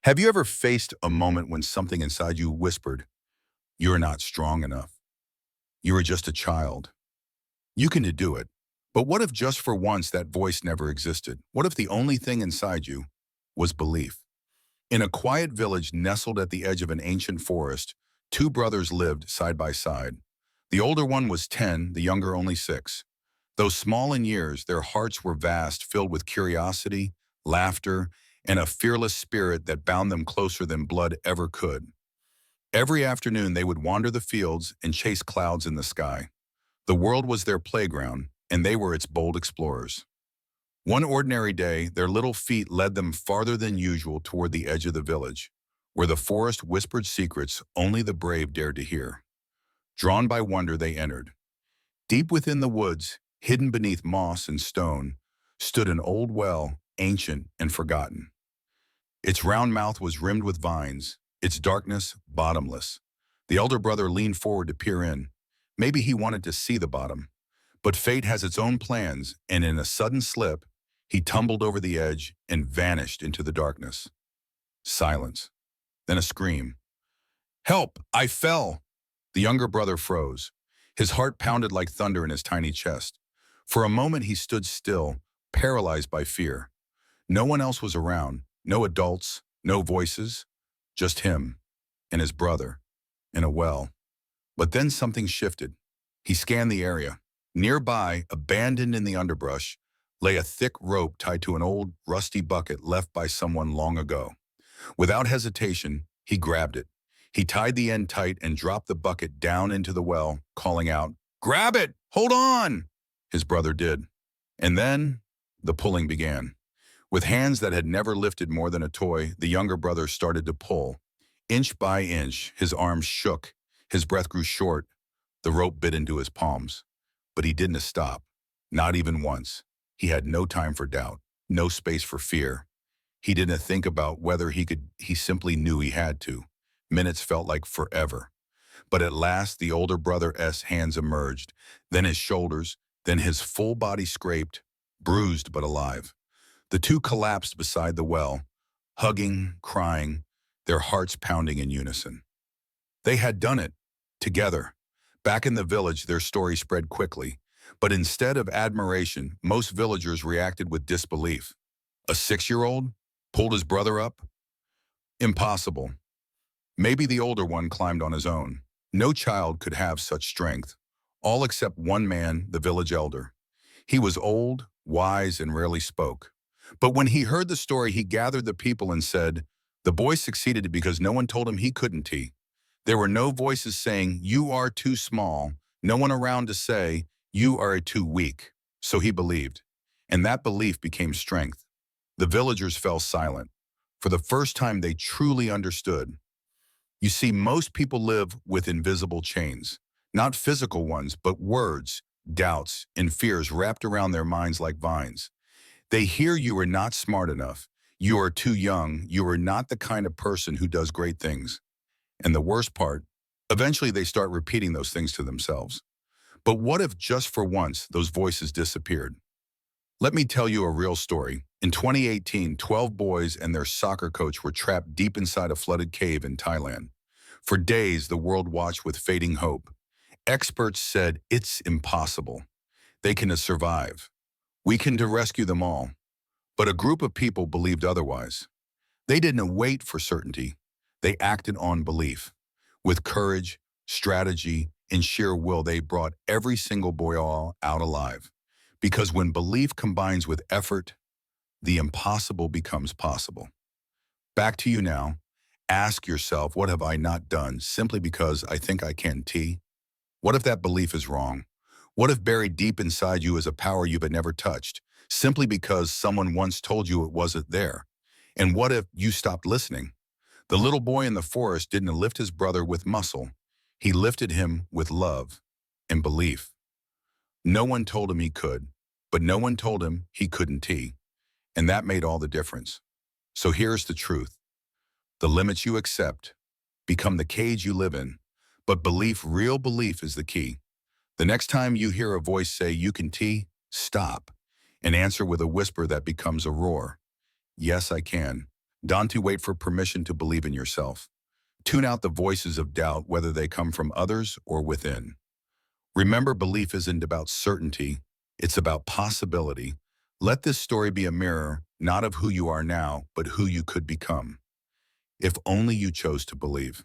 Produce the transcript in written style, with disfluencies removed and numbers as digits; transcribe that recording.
Have you ever faced a moment when something inside you whispered, "You're not strong enough. You are just a child. You can do it." But what if just for once that voice never existed? What if the only thing inside you was belief? In a quiet village nestled at the edge of an ancient forest, two brothers lived side by side. The older one was 10, the younger only 6. Though small in years, their hearts were vast, filled with curiosity, laughter, and a fearless spirit that bound them closer than blood ever could. Every afternoon, they would wander the fields and chase clouds in the sky. The world was their playground, and they were its bold explorers. One ordinary day, their little feet led them farther than usual toward the edge of the village, where the forest whispered secrets only the brave dared to hear. Drawn by wonder, they entered. Deep within the woods, hidden beneath moss and stone, stood an old well, ancient and forgotten. Its round mouth was rimmed with vines, its darkness bottomless. The elder brother leaned forward to peer in. Maybe he wanted to see the bottom. But fate has its own plans, and in a sudden slip, he tumbled over the edge and vanished into the darkness. Silence. Then a scream. "Help! I fell!" The younger brother froze. His heart pounded like thunder in his tiny chest. For a moment he stood still, paralyzed by fear. No one else was around, no adults, no voices, just him and his brother in a well. But then something shifted. He scanned the area. Nearby, abandoned in the underbrush, lay a thick rope tied to an old, rusty bucket left by someone long ago. Without hesitation, he grabbed it. He tied the end tight and dropped the bucket down into the well, calling out, "Grab it! Hold on!" His brother did. And then the pulling began. With hands that had never lifted more than a toy, the younger brother started to pull. Inch by inch, his arms shook. His breath grew short. The rope bit into his palms. But he didn't stop. Not even once. He had no time for doubt, no space for fear. He didn't think about whether he could, he simply knew he had to. Minutes felt like forever. But at last, the older brother's hands emerged, then his shoulders, then his full body scraped, bruised but alive. The two collapsed beside the well, hugging, crying, their hearts pounding in unison. They had done it, together. Back in the village, their story spread quickly. But instead of admiration, most villagers reacted with disbelief. A 6-year-old pulled his brother up? Impossible. Maybe the older one climbed on his own. No child could have such strength. All except one man, the village elder. He was old, wise, and rarely spoke. But when he heard the story, he gathered the people and said, "The boy succeeded because no one told him he couldn't." There were no voices saying, "You are too small," no one around to say, "You are too weak." So he believed, and that belief became strength. The villagers fell silent. For the first time, they truly understood. You see, most people live with invisible chains, not physical ones, but words, doubts, and fears wrapped around their minds like vines. They hear you are not smart enough, you are too young, you are not the kind of person who does great things. And the worst part, eventually they start repeating those things to themselves. But what if just for once those voices disappeared? Let me tell you a real story. In 2018, 12 boys and their soccer coach were trapped deep inside a flooded cave in Thailand. For days, the world watched with fading hope. Experts said it's impossible. They can survive. We can rescue them all. But a group of people believed otherwise. They didn't wait for certainty. They acted on belief. With courage, strategy, and sheer will, they brought every single boy out alive. Because when belief combines with effort, the impossible becomes possible. Back to you now. Ask yourself, what have I not done simply because I think I can? What if that belief is wrong? What if buried deep inside you is a power you've never touched, simply because someone once told you it wasn't there? And what if you stopped listening? The little boy in the forest didn't lift his brother with muscle. He lifted him with love and belief. No one told him he could, but no one told him he couldn't. And that made all the difference. So here's the truth. The limits you accept become the cage you live in, but belief, real belief, is the key. The next time you hear a voice say, "You can," stop and answer with a whisper that becomes a roar. Yes, I can. Don't to wait for permission to believe in yourself. Tune out the voices of doubt, whether they come from others or within. Remember, belief isn't about certainty, it's about possibility. Let this story be a mirror, not of who you are now, but who you could become, if only you chose to believe.